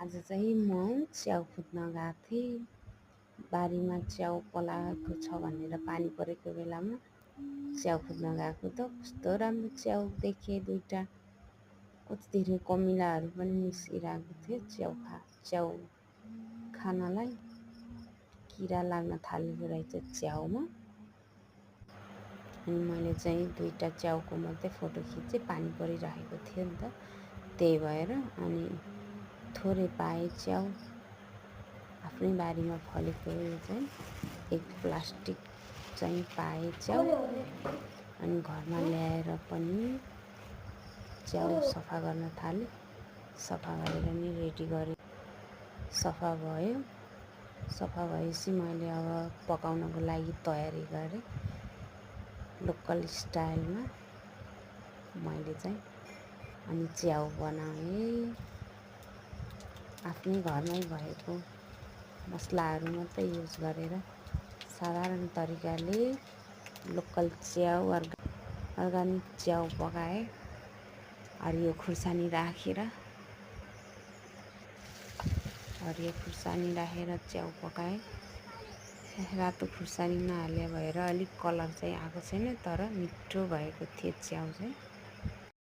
आज चाहिँ म च्याउ फुट्न गएको थिएँ। बारीमा च्याउ पलाएको छ भनेर पानी परेको बेलामा च्याउ फुट्न गएको त कस्तो राम्रो च्याउ देखेँ। दुईटा कति धेरै कमिलाहरू पनि निस्किरहेको थियो च्याउ खानलाई। किरा लाग्न थालेको रहेछ च्याउमा। अनि मैले चाहिँ दुईटा च्याउको मात्रै फोटो खिचेँ, पानी परिरहेको थियो नि त, त्यही भएर। अनि थोरै पाएँ च्याउ, आफ्नै बारीमा फलेको यो चाहिँ एक प्लास्टिक चाहिँ पाएँ च्याउ। अनि घरमा ल्याएर पनि च्याउ सफा गर्न थालेँ। सफा गरेर नि रेडी गरेँ, सफा भयो। सफा भएपछि मैले अब पकाउनको लागि तयारी गरेँ लोकल स्टाइलमा मैले चाहिँ। अनि च्याउ बनाएँ आफ्नै घरमै भएको मसलाहरू मात्रै युज गरेर, साधारण तरिकाले लोकल च्याउ अर्ग्यानिक च्याउ पकाएँ। हरियो खुर्सानी राखेर च्याउ पकाएँ। रातो खुर्सानी नहाले भएर अलिक कलर चाहिँ आएको छैन, तर मिठो भएको थियो च्याउ चाहिँ।